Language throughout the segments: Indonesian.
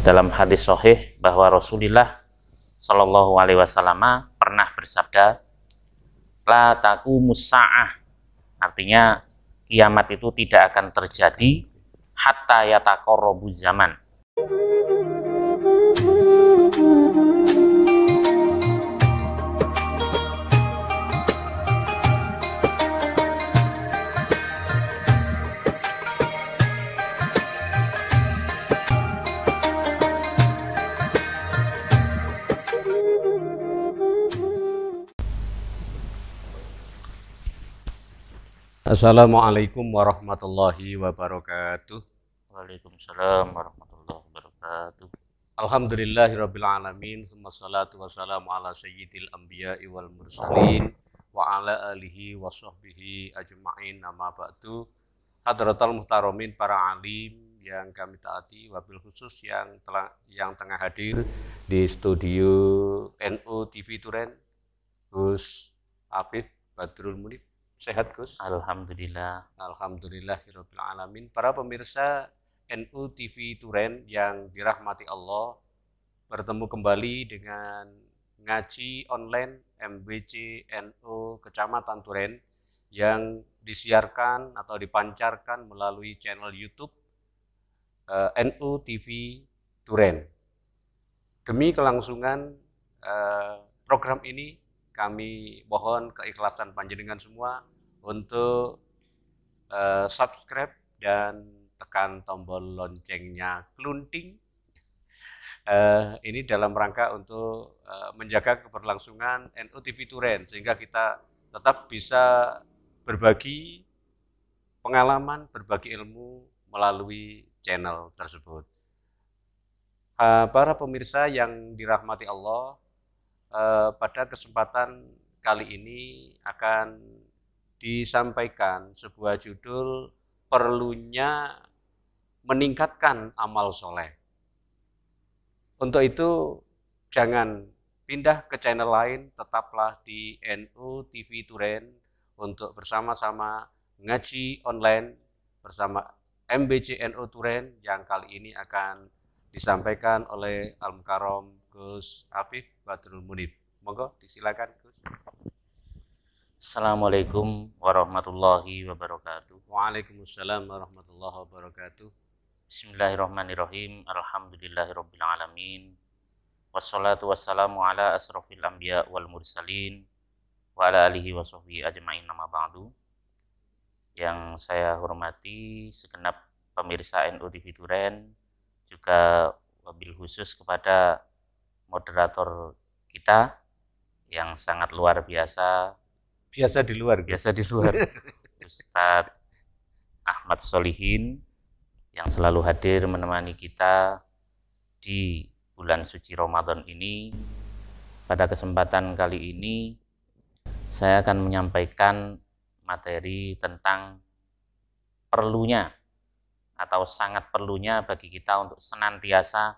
dalam hadis sahih bahwa Rasulullah Shallallahu Alaihi Wasallam pernah bersabda, la taqumus sa'ah, artinya kiamat itu tidak akan terjadi hatta yataqarrabu zaman. Assalamualaikum warahmatullahi wabarakatuh. Waalaikumsalam warahmatullahi wabarakatuh. Alhamdulillahirabbil alamin, wassalatu wassalamu ala sayyidil anbiya'i wal mursalin wa ala alihi wa sahbihi ajma'in, amma ba'du. Hadratal muhtaramin, para alim yang kami taati, wabil khusus yang tengah hadir di studio NU TV Turen, Gus Afif Badrul Munif. Sehat, Gus? Alhamdulillah. Alhamdulillahirabbil alamin. Para pemirsa NU TV Turen yang dirahmati Allah, bertemu kembali dengan ngaji online MBC NU Kecamatan Turen yang disiarkan atau dipancarkan melalui channel YouTube NU TV Turen. Demi kelangsungan program ini, kami mohon keikhlasan panjenengan semua untuk subscribe dan tekan tombol loncengnya klunting. Ini dalam rangka untuk menjaga keberlangsungan NU TV Turen, sehingga kita tetap bisa berbagi pengalaman, berbagi ilmu melalui channel tersebut. Para pemirsa yang dirahmati Allah, pada kesempatan kali ini akan disampaikan sebuah judul, perlunya meningkatkan amal soleh. Untuk itu jangan pindah ke channel lain, tetaplah di NU TV Turen untuk bersama-sama ngaji online bersama MBC NU Turen yang kali ini akan disampaikan oleh Al-Mukarram Gus Afif Badrul Munif. Monggo disilakan, Gus. Assalamualaikum warahmatullahi wabarakatuh. Waalaikumsalam warahmatullahi wabarakatuh. Bismillahirrahmanirrahim. Alhamdulillahirabbil alamin. Wassalatu wassalamu ala asrofil anbiya wal mursalin wa ala alihi wa sahbihi ajma'in, amma ba'du. Yang saya hormati segenap pemirsa NU TV Turen, juga wabil khusus kepada moderator kita yang sangat luar biasa. Biasa di luar Ustadz Ahmad Solihin, yang selalu hadir menemani kita di bulan suci Ramadan ini. Pada kesempatan kali ini saya akan menyampaikan materi tentang perlunya atau sangat perlunya bagi kita untuk senantiasa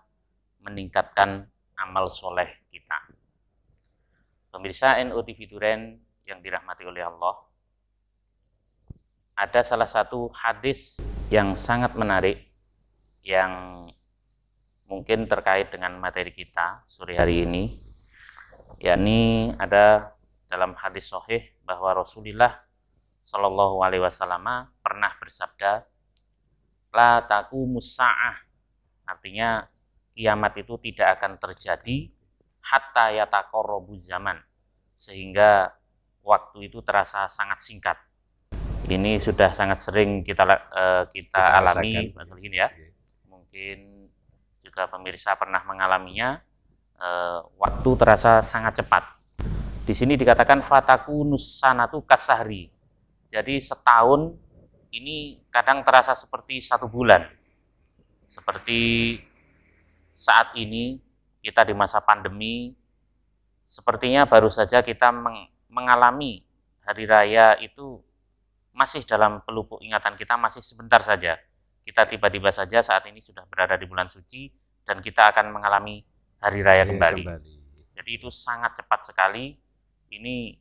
meningkatkan amal soleh kita. Pemirsa NU TV Turen yang dirahmati oleh Allah, ada salah satu hadis yang sangat menarik yang mungkin terkait dengan materi kita sore hari ini, yakni ada dalam hadis sahih bahwa Rasulullah Shallallahu Alaihi Wasallam pernah bersabda, la taqumus sa'ah, artinya kiamat itu tidak akan terjadi hatta yataqarrabu zaman, sehingga waktu itu terasa sangat singkat. Ini sudah sangat sering kita alami, Mas Solihin, ya. Mungkin juga pemirsa pernah mengalaminya. Waktu terasa sangat cepat. Di sini dikatakan fatakunus sanatu kasahri. Jadi setahun ini kadang terasa seperti 1 bulan. Seperti saat ini kita di masa pandemi, sepertinya baru saja kita mengalami hari raya itu masih dalam pelupuk ingatan kita, masih sebentar saja. Kita tiba-tiba saja saat ini sudah berada di bulan suci dan kita akan mengalami hari raya kembali. Jadi itu sangat cepat sekali. Ini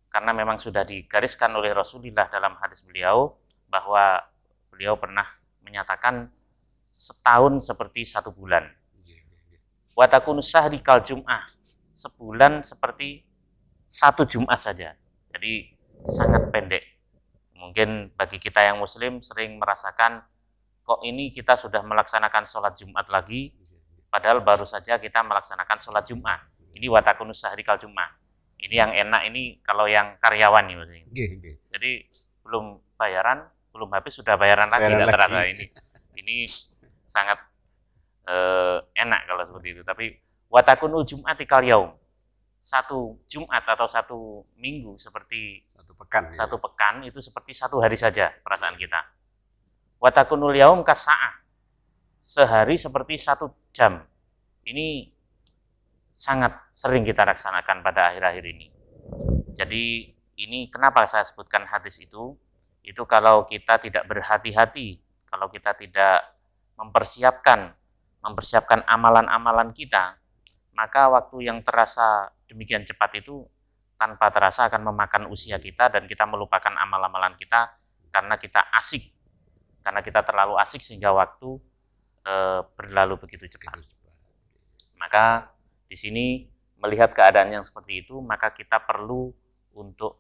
karena memang sudah digariskan oleh Rasulullah dalam hadis beliau, bahwa beliau pernah menyatakan setahun seperti 1 bulan. Wa takunu syahri kal jum'ah. Sebulan seperti satu Jumat saja. Jadi sangat pendek. Mungkin bagi kita yang muslim sering merasakan kok ini kita sudah melaksanakan sholat Jumat lagi, padahal baru saja kita melaksanakan sholat Jumat. Ini wa takunu syahri kal jum'ah. Ini yang enak ini kalau yang karyawan nih maksudnya. Jadi belum bayaran, belum habis sudah bayaran lagi. Rata-rata ini sangat enak kalau seperti itu. Tapi watakunu Jum'ati kal yaum, satu Jumat atau satu minggu seperti satu pekan itu seperti satu hari saja perasaan kita. Watakunul yaum kasa'ah, sehari seperti satu jam. Ini sangat sering kita laksanakan pada akhir-akhir ini. Jadi ini kenapa saya sebutkan hadis itu kalau kita tidak berhati-hati, kalau kita tidak mempersiapkan amalan-amalan kita, maka waktu yang terasa demikian cepat itu tanpa terasa akan memakan usia kita dan kita melupakan amal-amalan kita karena kita asik, karena kita terlalu asik sehingga waktu berlalu begitu cepat. Maka di sini melihat keadaan yang seperti itu, maka kita perlu untuk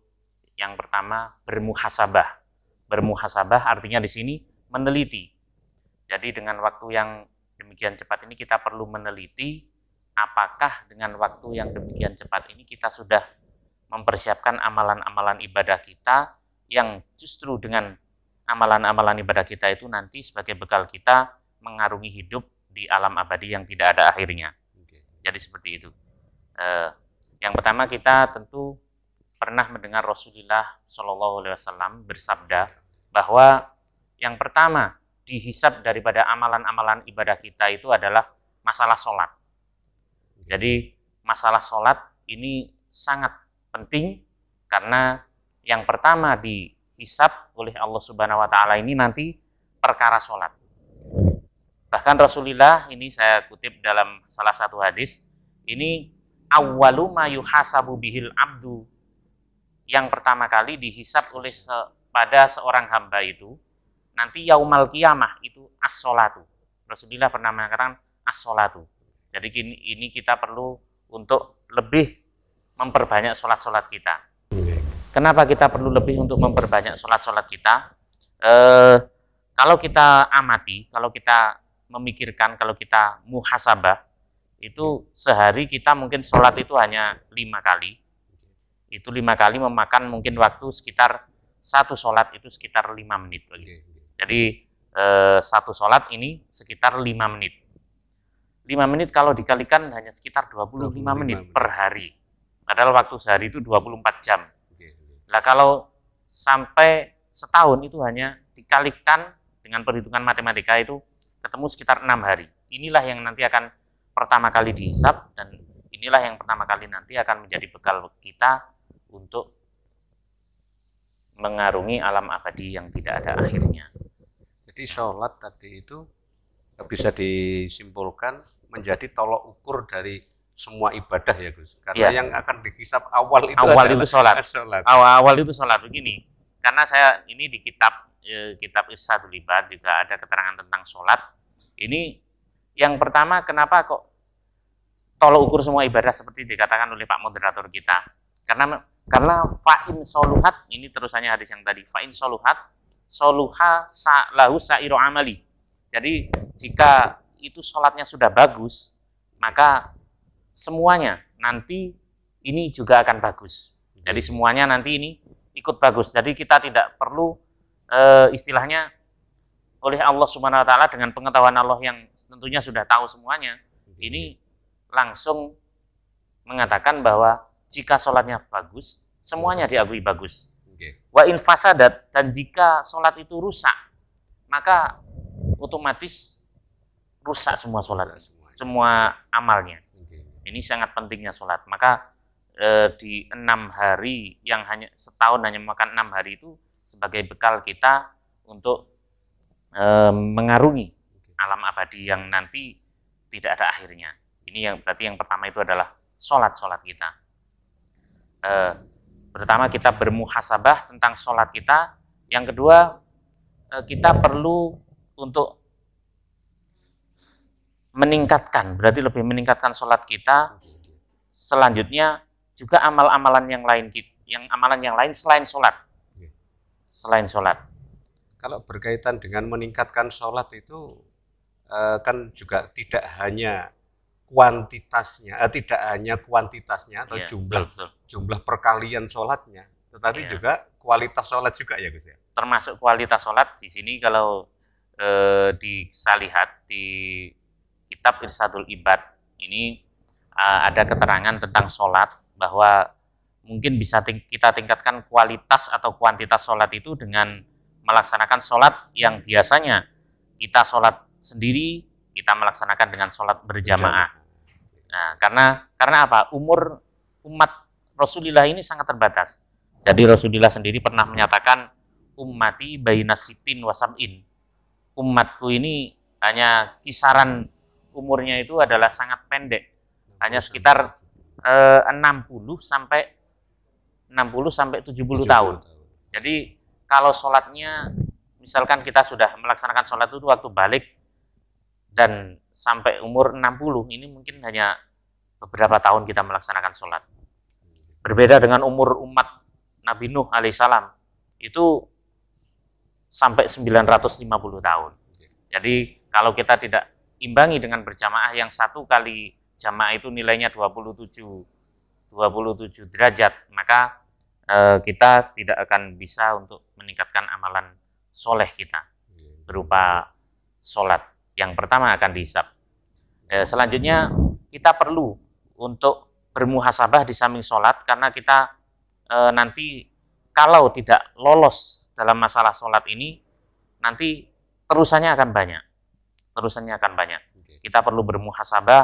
yang pertama bermuhasabah. Bermuhasabah artinya di sini meneliti. Jadi dengan waktu yang demikian cepat ini kita perlu meneliti apakah dengan waktu yang demikian cepat ini kita sudah mempersiapkan amalan-amalan ibadah kita yang justru dengan amalan-amalan ibadah kita itu nanti sebagai bekal kita mengarungi hidup di alam abadi yang tidak ada akhirnya. Jadi seperti itu. Yang pertama kita tentu pernah mendengar Rasulullah Shallallahu Alaihi Wasallam bersabda bahwa yang pertama dihisab daripada amalan-amalan ibadah kita itu adalah masalah sholat. Jadi masalah sholat ini sangat penting karena yang pertama dihisab oleh Allah Subhanahu Wa Taala ini nanti perkara sholat. Bahkan Rasulullah ini saya kutip dalam salah satu hadis, ini awwalu ma yuhasabu bihil abdu, yang pertama kali dihisab oleh pada seorang hamba itu nanti yaumal qiyamah itu as-sholatu. Rasulullah pernah mengatakan as-sholatu. Jadi ini kita perlu untuk lebih memperbanyak sholat-sholat kita. Kenapa kita perlu lebih untuk memperbanyak sholat-sholat kita? Kalau kita amati, kalau kita memikirkan, kalau kita muhasabah, itu sehari kita mungkin sholat itu hanya 5 kali. Itu 5 kali memakan mungkin waktu sekitar satu sholat itu sekitar 5 menit. Jadi satu sholat ini sekitar 5 menit. 5 menit kalau dikalikan hanya sekitar 25 menit per hari. Padahal waktu sehari itu 24 jam. Nah kalau sampai setahun itu hanya dikalikan dengan perhitungan matematika itu ketemu sekitar 6 hari. Inilah yang nanti akan pertama kali dihisab dan inilah yang pertama kali nanti akan menjadi bekal kita untuk mengarungi alam abadi yang tidak ada akhirnya. Jadi sholat tadi itu bisa disimpulkan menjadi tolok ukur dari semua ibadah ya Gus. Karena yang akan dihisab awal itu sholat. Awal itu sholat begini. Karena saya ini di kitab Irsyadul Ibad juga ada keterangan tentang sholat. Ini yang pertama kenapa kok tolok ukur semua ibadah seperti dikatakan oleh Pak moderator kita. Karena fa'in soluhat, ini terusannya hadis yang tadi, fa'in soluhat soluha lahu sa'iru amali. Jadi jika itu sholatnya sudah bagus, maka semuanya nanti ini juga akan bagus. Jadi semuanya nanti ini ikut bagus. Jadi kita tidak perlu istilahnya oleh Allah Subhanahu Wa Taala dengan pengetahuan Allah yang tentunya sudah tahu semuanya, ini langsung mengatakan bahwa jika sholatnya bagus, semuanya diakui bagus. Wa in fasadat, dan jika sholat itu rusak, maka otomatis rusak semua sholat, semua amalnya. Ini sangat pentingnya sholat. Maka di 6 hari yang hanya setahun hanya memakan 6 hari itu sebagai bekal kita untuk mengarungi alam abadi yang nanti tidak ada akhirnya. Ini yang berarti yang pertama itu adalah sholat kita. Pertama kita bermuhasabah tentang sholat kita. Yang kedua kita perlu untuk meningkatkan, berarti lebih meningkatkan sholat kita. Selanjutnya juga amalan-amalan yang lain, amalan yang lain selain sholat. Selain sholat. Kalau berkaitan dengan meningkatkan sholat itu kan juga tidak hanya kuantitasnya atau Iya, betul. jumlah perkalian sholatnya, tetapi Iya. juga kualitas sholat juga ya Gus ya. Termasuk kualitas sholat di sini kalau saya lihat di kitab Irsadul Ibad ini ada keterangan tentang sholat bahwa mungkin bisa kita tingkatkan kualitas atau kuantitas sholat itu dengan melaksanakan sholat yang biasanya kita sholat sendiri, kita melaksanakan dengan sholat berjamaah. Nah, karena apa? Umur umat Rasulullah ini sangat terbatas. Jadi Rasulullah sendiri pernah menyatakan ummati baina sitin wa sab'in. Umatku ini hanya kisaran umurnya itu adalah sangat pendek. Hanya sekitar 60 sampai 70 tahun. Jadi kalau sholatnya misalkan kita sudah melaksanakan sholat itu waktu balik dan sampai umur 60, ini mungkin hanya beberapa tahun kita melaksanakan sholat. Berbeda dengan umur umat Nabi Nuh alaihissalam, itu sampai 950 tahun. Jadi kalau kita tidak imbangi dengan berjamaah yang satu kali jamaah itu nilainya 27 derajat, maka kita tidak akan bisa untuk meningkatkan amalan soleh kita berupa sholat. Yang pertama akan dihisab. Selanjutnya kita perlu untuk bermuhasabah di samping sholat, karena kita nanti kalau tidak lolos dalam masalah sholat ini, nanti terusannya akan banyak. Kita perlu bermuhasabah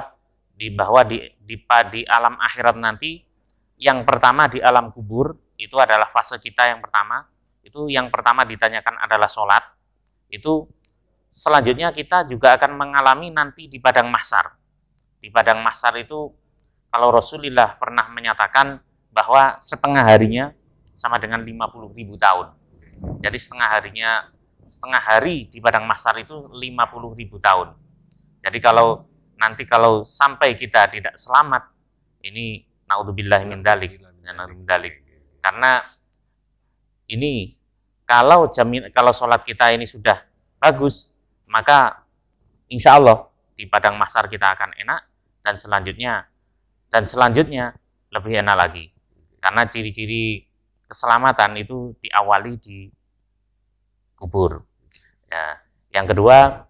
bahwa di alam akhirat nanti, yang pertama di alam kubur, itu adalah fase kita yang pertama. Itu yang pertama ditanyakan adalah sholat. Itu selanjutnya kita juga akan mengalami nanti di padang mahsyar. Di padang mahsyar itu, kalau Rasulullah pernah menyatakan bahwa setengah harinya sama dengan 50.000 tahun. Jadi setengah hari di padang mahsyar itu 50.000 tahun. Jadi kalau sampai kita tidak selamat, ini naudzubillah min dzalik. Karena ini kalau sholat kita ini sudah bagus, maka insya Allah di padang mahsyar kita akan enak, dan selanjutnya lebih enak lagi. Karena ciri-ciri keselamatan itu diawali di kubur. Ya. Yang kedua,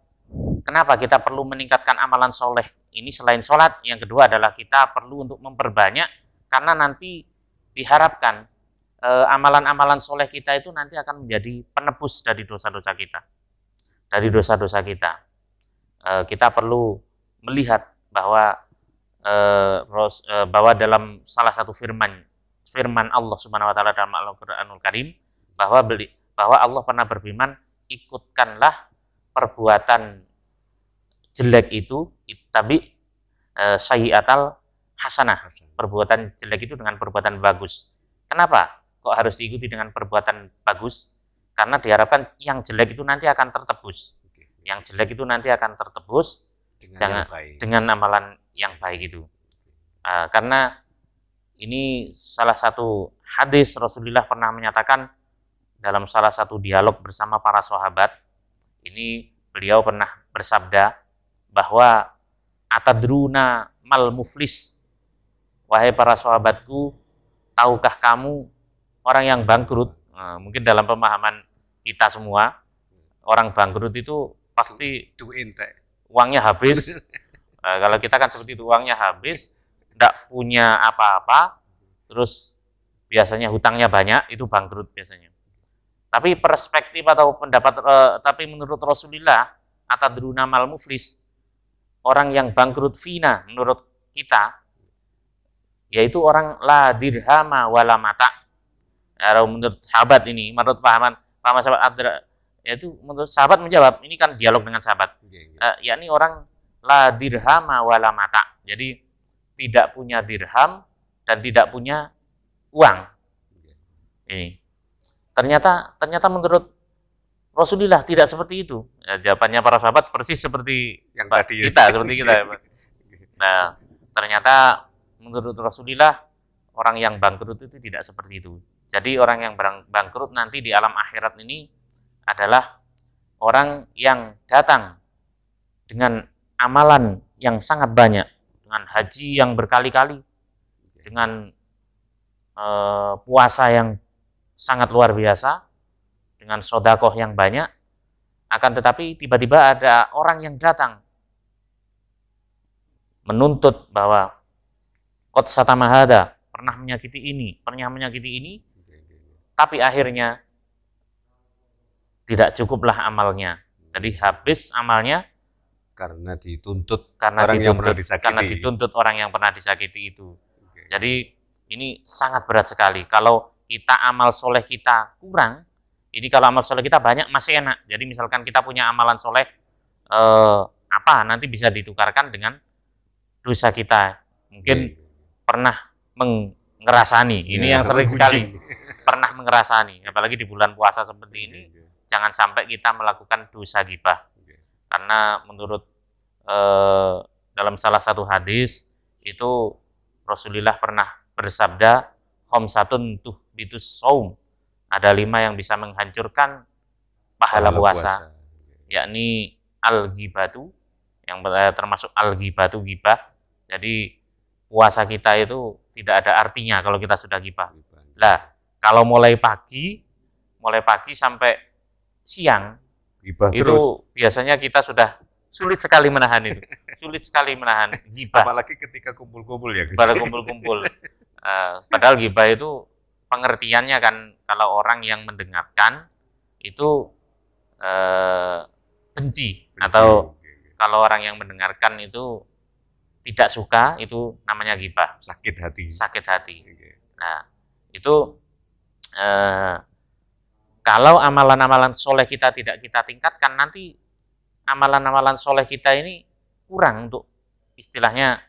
kenapa kita perlu meningkatkan amalan soleh ini selain sholat? Yang kedua adalah kita perlu untuk memperbanyak, karena nanti diharapkan amalan-amalan soleh kita itu nanti akan menjadi penebus dari dosa-dosa kita. Kita perlu melihat bahwa dalam salah satu firman Allah Subhanahu wa taala dalam Al-Qur'anul Karim, bahwa Allah pernah berfirman, ikutkanlah perbuatan jelek itu tapi sayyi'atal hasanah. Perbuatan jelek itu dengan perbuatan bagus. Kenapa kok harus diikuti dengan perbuatan bagus? Karena diharapkan yang jelek itu nanti akan tertebus. Dengan amalan yang baik itu. Karena ini salah satu hadis Rasulullah pernah menyatakan dalam salah satu dialog bersama para sahabat. Ini beliau pernah bersabda bahwa atadruna mal muflis, wahai para sahabatku, tahukah kamu orang yang bangkrut? Mungkin dalam pemahaman kita semua, orang bangkrut itu pasti uangnya habis. Kalau kita kan seperti itu, uangnya habis, tidak punya apa-apa, terus biasanya hutangnya banyak, itu bangkrut biasanya. Tapi perspektif atau pendapat, tapi menurut Rasulullah, atadruna mal muflis, orang yang bangkrut fina menurut kita, yaitu orang la dirhama wala mata. Menurut sahabat ini, menurut pahaman sahabat Adra, yaitu menurut sahabat menjawab, ini kan dialog dengan sahabat, yakni orang la dirhama wala mata. Jadi tidak punya dirham dan tidak punya uang. Ini ternyata menurut Rasulullah tidak seperti itu. Ya, jawabannya para sahabat persis seperti yang tadi kita, seperti kita. Nah, ternyata menurut Rasulullah orang yang bangkrut itu tidak seperti itu. Jadi orang yang bangkrut nanti di alam akhirat ini adalah orang yang datang dengan amalan yang sangat banyak, dengan haji yang berkali-kali, dengan puasa yang sangat luar biasa, dengan sodakoh yang banyak, akan tetapi tiba-tiba ada orang yang datang menuntut bahwa qad satamahada, pernah menyakiti ini, tapi akhirnya tidak cukuplah amalnya. Jadi habis amalnya karena dituntut karena dituntut orang yang pernah disakiti itu. Jadi ini sangat berat sekali. Kalau kita amal soleh kita kurang, ini kalau amal soleh kita banyak masih enak. Jadi misalkan kita punya amalan soleh nanti bisa ditukarkan dengan dosa kita. Mungkin pernah mengerasani. Ini yang sering sekali pernah mengerasani. Apalagi di bulan puasa seperti ini, jangan sampai kita melakukan dosa ghibah. Karena menurut dalam salah satu hadis itu Rasulullah pernah bersabda, khamsatun tuhbitus shaum. Ada 5 yang bisa menghancurkan pahala puasa. Yakni al-ghibatu, yang termasuk al-ghibatu ghibah. Jadi puasa kita itu tidak ada artinya kalau kita sudah ghibah. Lah, kalau mulai pagi sampai siang ghibah itu terus. Biasanya kita sudah sulit sekali menahan itu. Sulit sekali menahan ghibah. Apalagi ketika kumpul-kumpul ya. Pada kumpul-kumpul. Padahal ghibah itu pengertiannya kan kalau orang yang mendengarkan itu benci. Atau kalau orang yang mendengarkan itu tidak suka, itu namanya ghibah. Sakit hati. Nah, itu kalau amalan-amalan soleh kita tidak kita tingkatkan, nanti amalan-amalan soleh kita ini kurang untuk istilahnya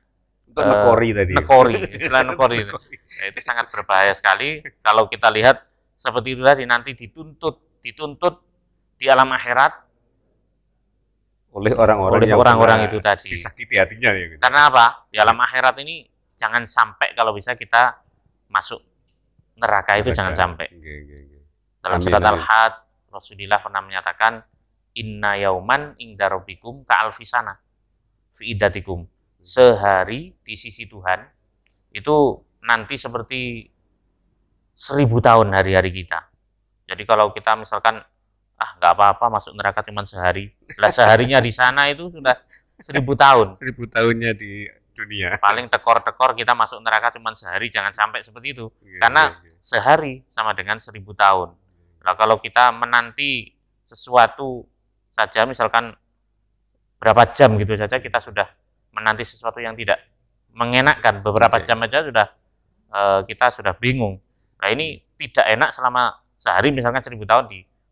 untuk nekori tadi. Istilah nekori itu. Ya, itu sangat berbahaya sekali kalau kita lihat seperti itu tadi, nanti dituntut di alam akhirat oleh orang-orang itu tadi. Disakiti hatinya ya. Gitu. Karena apa? Di alam akhirat ini jangan sampai kalau bisa kita masuk neraka itu jangan sampai. Dalam surat Al-Had Rasulullah pernah menyatakan inna yauman inda rabbikum ka'alfisana fi iddatikum. Sehari di sisi Tuhan itu nanti seperti 1000 tahun hari-hari kita. Jadi kalau kita misalkan nggak apa-apa masuk neraka cuma sehari, lah seharinya di sana itu sudah 1000 tahun. 1000 tahunnya di dunia. Paling tekor-tekor kita masuk neraka cuma sehari, jangan sampai seperti itu. Karena sehari sama dengan 1000 tahun. Nah kalau kita menanti sesuatu saja, misalkan berapa jam gitu saja kita sudah menanti sesuatu yang tidak mengenakkan, beberapa jam aja sudah kita sudah bingung. Nah ini tidak enak selama sehari misalkan 1000 tahun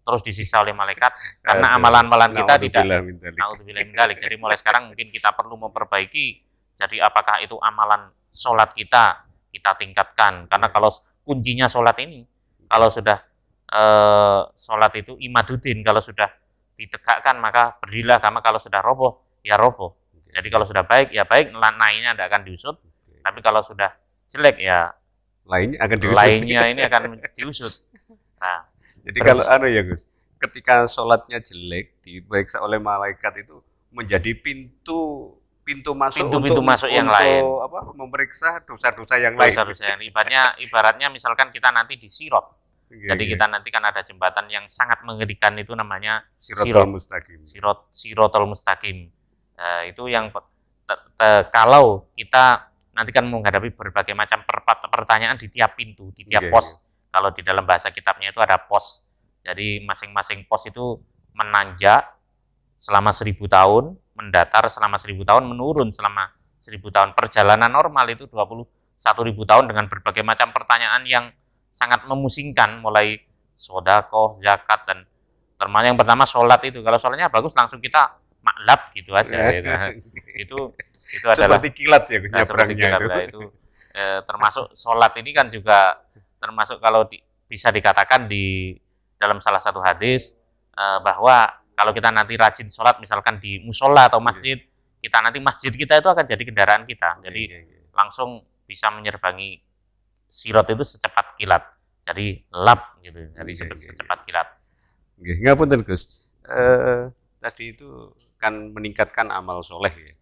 terus disiksa oleh malaikat karena amalan-amalan kita tidak. Naudzubillah min dzalik. Jadi mulai sekarang mungkin kita perlu memperbaiki. Jadi apakah itu amalan sholat kita tingkatkan, karena kalau kuncinya sholat ini, kalau sudah sholat itu imaduddin, kalau sudah ditegakkan maka berdirilah, karena kalau sudah roboh ya roboh. Jadi kalau sudah baik ya baik, naiknya tidak akan diusut. Tapi kalau sudah jelek ya lainnya ini akan diusut. Nah, jadi kalau ya Gus, ketika sholatnya jelek diperiksa oleh malaikat itu menjadi pintu masuk yang lain. Memeriksa dosa-dosa yang lain. Dosa-dosa yang ibaratnya misalkan kita nanti di Sirot. Jadi kita nanti kan ada jembatan yang sangat mengerikan itu namanya Sirotol Mustaqim. Sirotol Mustaqim. Itu yang kalau kita nanti kan menghadapi berbagai macam pertanyaan di tiap pintu, di tiap pos. Kalau di dalam bahasa kitabnya itu ada pos. Jadi masing-masing pos itu menanjak selama 1000 tahun, mendatar selama 1000 tahun, menurun selama 1000 tahun. Perjalanan normal itu 21.000 tahun dengan berbagai macam pertanyaan yang sangat memusingkan, mulai sodakoh, zakat, dan termasuk yang pertama sholat itu. Kalau sholatnya bagus langsung kita maklab gitu aja. Itu adalah seperti kilat ya nyebrangnya itu. Termasuk sholat ini kan juga termasuk kalau bisa dikatakan di dalam salah satu hadis bahwa kalau kita nanti rajin sholat misalkan di musola atau masjid, kita nanti masjid kita itu akan jadi kendaraan kita. Jadi langsung bisa menyerbangi sirat itu secepat kilat. Jadi lap gitu. Jadi secepat kilat. Nggih, ngapunten Gus. Tadi itu kan meningkatkan amal soleh ya.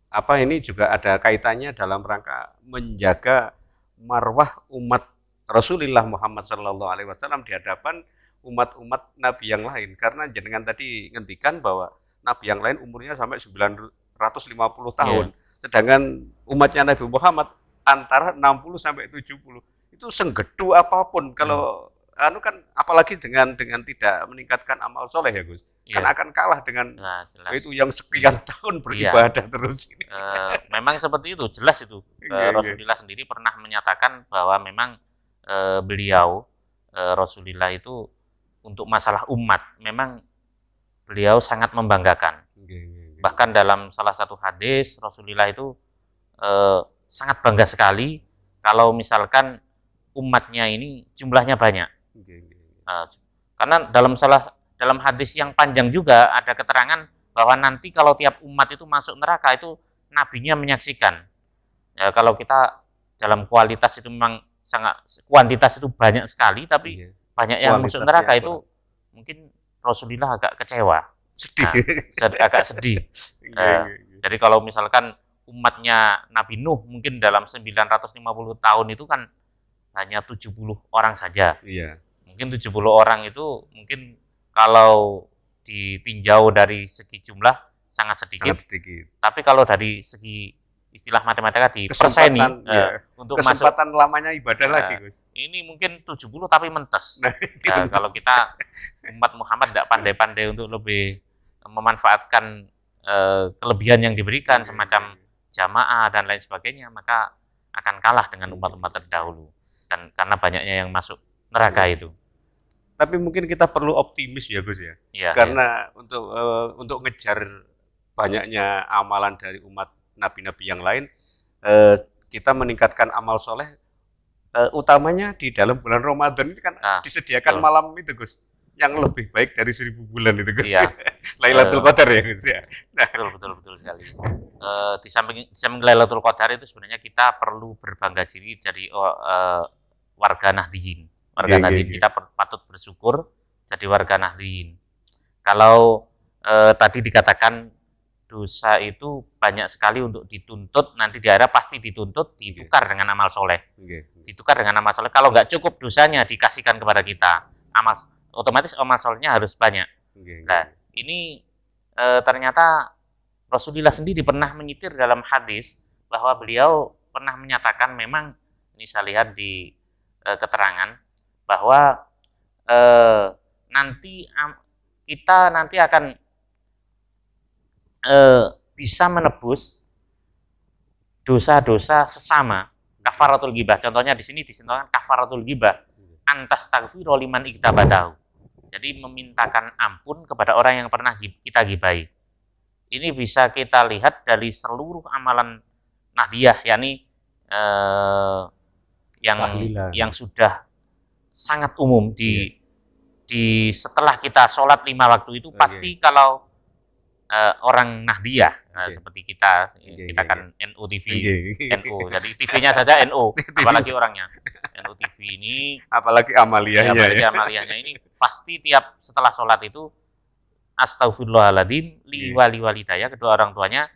Apa ini juga ada kaitannya dalam rangka menjaga marwah umat Rasulullah Muhammad SAW di hadapan umat-umat Nabi yang lain, karena jenengan tadi ngendikan bahwa Nabi yang lain umurnya sampai 950 tahun, sedangkan umatnya Nabi Muhammad antara 60 sampai 70. Itu senggedu apapun kalau anu kan, apalagi dengan tidak meningkatkan amal soleh ya Gus, kan akan kalah dengan itu yang sekian tahun beribadah terus. Memang seperti itu, jelas itu. Rasulullah sendiri pernah menyatakan bahwa memang beliau Rasulullah itu untuk masalah umat memang beliau sangat membanggakan. Bahkan dalam salah satu hadis Rasulullah itu sangat bangga sekali kalau misalkan umatnya ini jumlahnya banyak. Karena dalam hadis yang panjang juga ada keterangan bahwa nanti kalau tiap umat itu masuk neraka itu nabinya menyaksikan. Ya, kalau kita dalam kualitas itu memang sangat, kuantitas itu banyak sekali, tapi banyak yang masuk neraka itu mungkin Rasulullah agak kecewa, agak sedih. Jadi kalau misalkan umatnya Nabi Nuh mungkin dalam 950 tahun itu kan hanya 70 orang saja. Mungkin 70 orang itu mungkin kalau ditinjau dari segi jumlah sangat sedikit. Tapi kalau dari segi istilah matematika di perseni untuk kesempatan lamanya ibadah lagi Gus. Ini mungkin 70 tapi mentes. Kalau kita umat Muhammad tidak pandai-pandai untuk lebih memanfaatkan kelebihan yang diberikan semacam jamaah dan lain sebagainya, maka akan kalah dengan umat-umat terdahulu. Dan karena banyaknya yang masuk neraka itu. Tapi mungkin kita perlu optimis ya Gus ya. Karena untuk ngejar banyaknya amalan dari umat nabi-nabi yang lain, kita meningkatkan amal soleh, utamanya di dalam bulan Ramadan ini kan disediakan malam itu Gus, yang lebih baik dari 1000 bulan itu Gus. Lailatul Qadar ya Gus ya. Betul sekali. Di samping Lailatul Qadar itu sebenarnya kita perlu berbangga diri jadi warga Nahdliyin. Kita patut bersyukur jadi warga Nahdliyin. Kalau tadi dikatakan dosa itu banyak sekali untuk dituntut, nanti di akhirat pasti dituntut, ditukar dengan amal soleh. Ditukar dengan amal soleh. Kalau nggak cukup dosanya dikasihkan kepada kita, otomatis amal solehnya harus banyak. Nah, ini ternyata Rasulullah sendiri pernah menyitir dalam hadis bahwa beliau pernah menyatakan, memang ini saya lihat di keterangan bahwa kita nanti akan bisa menebus dosa-dosa sesama, kafaratul ghibah. Contohnya di sini disentuhkan kafaratul ghibah, antastaghfiru liman iktabatahu. Jadi memintakan ampun kepada orang yang pernah kita gibahi. Ini bisa kita lihat dari seluruh amalan Nahdiyah, yakni yang sudah sangat umum di setelah kita sholat 5 waktu itu pasti kalau orang Nahdiyah seperti kita kan NU TV, NU, jadi TV-nya saja NU, apalagi orangnya NU TV ini, apalagi amaliyahnya, ini pasti tiap setelah sholat itu astaghfirullahaladzim li wali walidaya, kedua orang tuanya,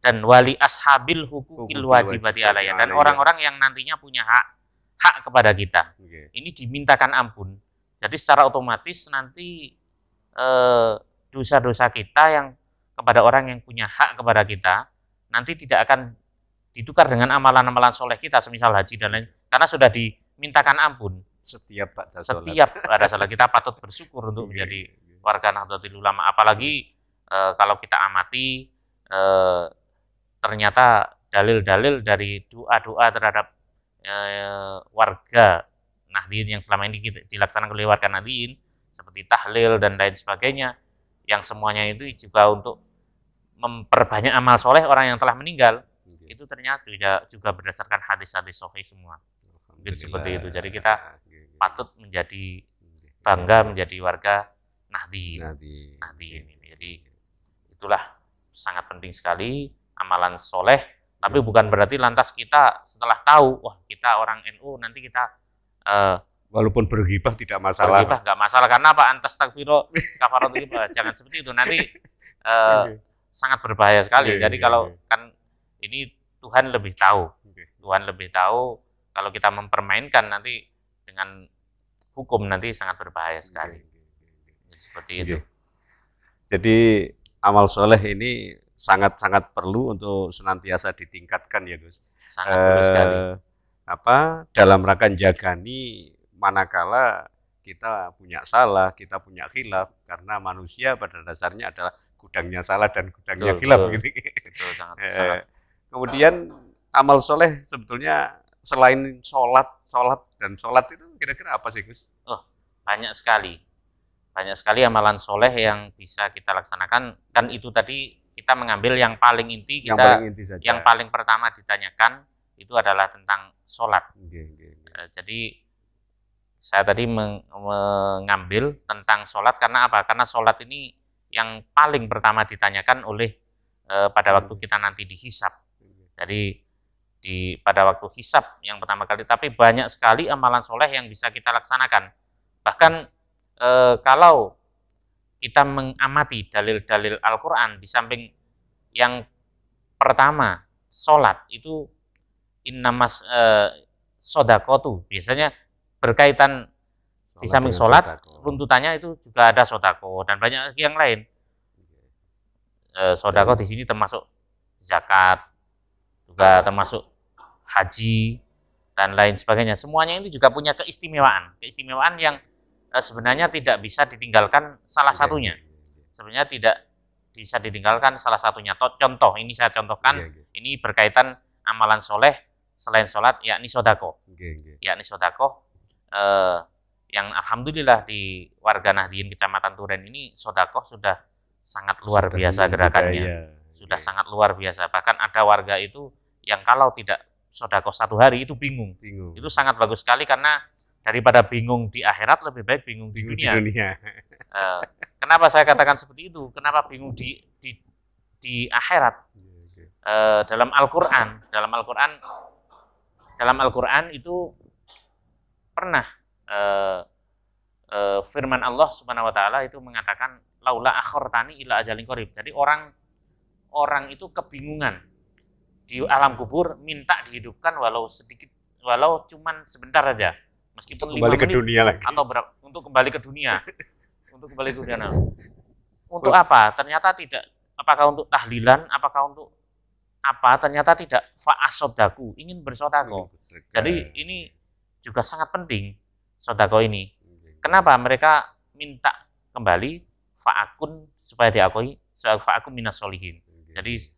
dan wali ashabil hukukil wajibati alaya, dan orang-orang yang nantinya punya hak kepada kita. Ini dimintakan ampun. Jadi secara otomatis nanti dosa-dosa kita yang kepada orang yang punya hak kepada kita nanti tidak akan ditukar dengan amalan-amalan soleh kita, semisal haji dan lain, karena sudah dimintakan ampun. Setiap ada salat kita patut bersyukur untuk menjadi warga Nahdlatul Ulama. Apalagi kalau kita amati ternyata dalil-dalil dari doa-doa terhadap warga Nahdliyin yang selama ini dilaksanakan oleh warga Nahdliyin seperti tahlil dan lain sebagainya, yang semuanya itu juga untuk memperbanyak amal soleh orang yang telah meninggal. Itu ternyata juga berdasarkan hadis-hadis sahih semua. Mungkin seperti itu. Jadi kita patut menjadi bangga menjadi warga Nahdien. Nanti. Nahdien ini. Jadi itulah sangat penting sekali amalan soleh. Tapi bukan berarti lantas kita setelah tahu, wah kita orang NU nanti kita Walaupun berghibah tidak masalah. berghibah nggak masalah, karena apa? Antas takfiro kafaratu ghibah. Jangan seperti itu, nanti sangat berbahaya sekali. Jadi kalau kan ini Tuhan lebih tahu. Tuhan lebih tahu, kalau kita mempermainkan nanti dengan hukum nanti sangat berbahaya sekali. Jadi, seperti itu. Jadi amal soleh ini sangat-sangat perlu untuk senantiasa ditingkatkan ya Gus. Sangat perlu sekali. Dalam rangka jagani manakala kita punya salah, kita punya khilaf, karena manusia pada dasarnya adalah gudangnya salah dan gudangnya khilaf. Betul, sangat. Kemudian amal soleh sebetulnya selain sholat itu kira-kira apa sih Gus? Oh, banyak sekali amalan soleh yang bisa kita laksanakan. Kan itu tadi kita mengambil yang paling inti, yang paling pertama ditanyakan itu adalah tentang sholat. Jadi saya tadi mengambil tentang sholat karena apa? Karena sholat ini yang paling pertama ditanyakan oleh pada waktu kita nanti dihisab. Jadi pada waktu hisab yang pertama kali, tapi banyak sekali amalan soleh yang bisa kita laksanakan. Bahkan kalau kita mengamati dalil-dalil Al-Quran, di samping yang pertama sholat itu innamas sodakotu, biasanya berkaitan di samping sholat, runtutannya itu juga ada sodako dan banyak yang lain. Sodako di sini termasuk zakat, juga termasuk haji dan lain sebagainya. Semuanya ini juga punya keistimewaan yang sebenarnya tidak bisa ditinggalkan salah satunya. Sebenarnya tidak bisa ditinggalkan salah satunya. Contoh, ini saya contohkan, ini berkaitan amalan soleh selain sholat, yakni sodako. Yakni sodako, yang alhamdulillah di warga Nahdien Kecamatan Turen ini sodako sudah sangat luar biasa gerakannya. Sudah sangat luar biasa. Bahkan ada warga itu yang kalau tidak sodako satu hari itu bingung. Itu sangat bagus sekali, karena daripada bingung di akhirat lebih baik bingung di dunia. Kenapa saya katakan seperti itu? Kenapa bingung di akhirat? Dalam Al-Quran itu pernah firman Allah Subhanahu wa taala itu mengatakan laula akhortani ila ajalin qarib. Jadi orang itu kebingungan di alam kubur, minta dihidupkan walau sedikit, walau cuman sebentar aja, meskipun 5 menit atau untuk kembali ke dunia. Untuk apa? Ternyata tidak. Apakah untuk tahlilan? Apakah untuk apa? Ternyata tidak. Fa'asodaku, ingin bersodako. Jadi ini juga sangat penting sodako ini. Kenapa mereka minta kembali fa'akun supaya diakui, fa'akun minas solihin. Jadi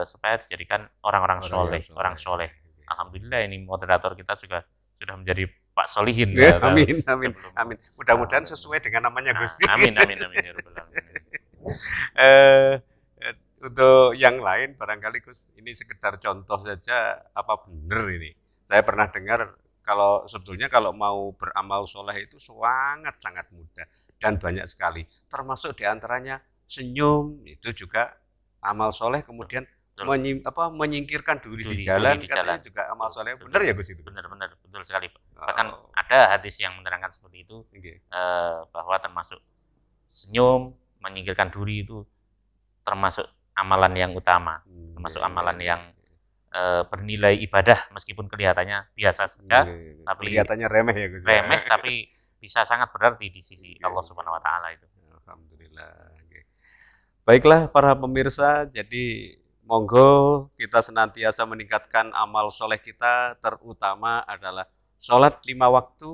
supaya dijadikan orang soleh. Alhamdulillah ini moderator kita juga sudah menjadi Pak Solihin. Ya, amin. Mudah-mudahan sesuai dengan namanya Gus. Amin. Ya Rabbal Alamin. Untuk yang lain barangkali Gus, ini sekedar contoh saja, apa benar ini? Saya pernah dengar kalau sebetulnya kalau mau beramal soleh itu sangat mudah dan banyak sekali. Termasuk diantaranya senyum, itu juga amal soleh. Kemudian menyingkirkan duri di jalan, katanya juga amal soleh. Benar ya Gus itu? Benar, betul sekali. Bahkan ada hadis yang menerangkan seperti itu, bahwa termasuk senyum, menyingkirkan duri itu termasuk amalan yang utama, termasuk amalan yang bernilai ibadah, meskipun kelihatannya biasa saja, tapi kelihatannya remeh ya Gus. Remeh, tapi bisa sangat berarti di sisi Allah Subhanahu wa taala itu. Alhamdulillah. Baiklah para pemirsa, jadi monggo kita senantiasa meningkatkan amal soleh kita, terutama adalah sholat 5 waktu,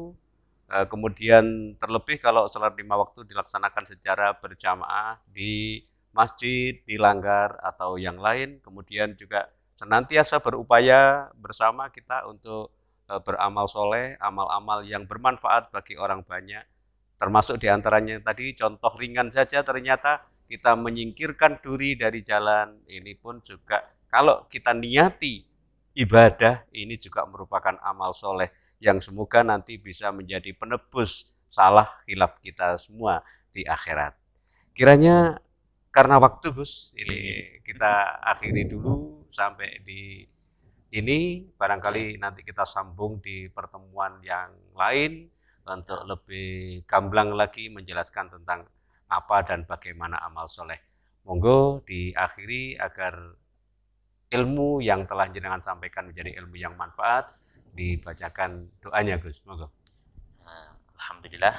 kemudian terlebih kalau sholat 5 waktu dilaksanakan secara berjamaah di masjid, di langgar, atau yang lain, kemudian juga senantiasa berupaya bersama kita untuk beramal soleh, amal-amal yang bermanfaat bagi orang banyak, termasuk diantaranya tadi contoh ringan saja, ternyata kita menyingkirkan duri dari jalan. Ini pun juga kalau kita niati ibadah, ini juga merupakan amal soleh yang semoga nanti bisa menjadi penebus salah khilaf kita semua di akhirat. Kiranya karena waktu Gus, ini kita akhiri dulu sampai di ini, barangkali nanti kita sambung di pertemuan yang lain untuk lebih gamblang lagi menjelaskan tentang apa dan bagaimana amal soleh. Monggo diakhiri agar ilmu yang telah jenengan sampaikan menjadi ilmu yang manfaat, dibacakan doanya Gus. Monggo. Alhamdulillah,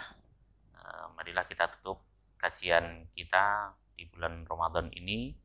marilah kita tutup kajian kita di bulan Ramadan ini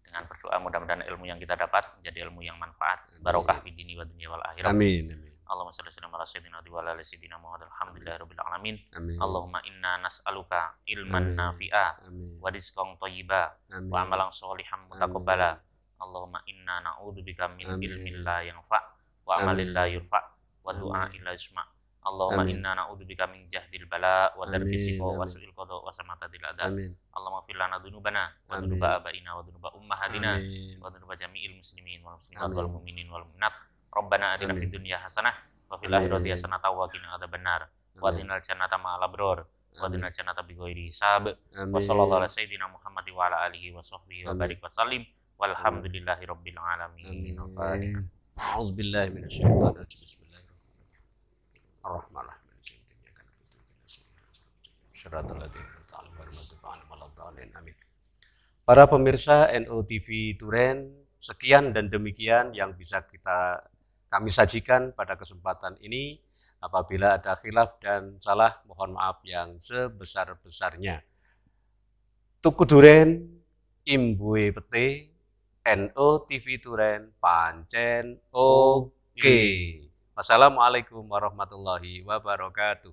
dengan berdoa mudah-mudahan ilmu yang kita dapat menjadi ilmu yang manfaat, barokah fi dini wa dunya wal akhirah. Amin. Amin. Allahumma shalli ala sayyidina wa ala sayyidina Muhammad. Alhamdulillahirabbil alamin. Amin. Allahumma inna nas'aluka ilman nafi'a wa rizqan thayyiba wa amalan sholihan mutaqabbala. Allahumma inna na'udzubika min ilmin la yanfa' wa amalin la yurfa' wa du'a'in la yusma'. Allahumma inna na'udzubika min jahdil bala wa darki siqa wa su'il qada wa samatadil adab. Allahumma fir lana dzunubana wa dzunuba abaina wa dzunuba ummahatina wa dzunuba jami'il muslimin wal muslimat wal mu'minin wal mu'minat. Rabbana atina fid dunya hasanah wa fil akhirati hasanah wa qina adzabannar. Wa qina jannata ma'al abrar wa qina jannata bighairi hisab. Wa sallallahu ala sayyidina Muhammad wa ala alihi wa sahbihi wa barik wa sallim. Walhamdulillahi rabbil alamin. A'udzu billahi minasyaitonir rajim. Para pemirsa NO TV Duren, sekian dan demikian yang bisa kami sajikan pada kesempatan ini. Apabila ada khilaf dan salah, mohon maaf yang sebesar-besarnya. Tuku Duren, Imbue Pete, NO TV Duren, pancen oke. Wassalamualaikum warahmatullahi wabarakatuh.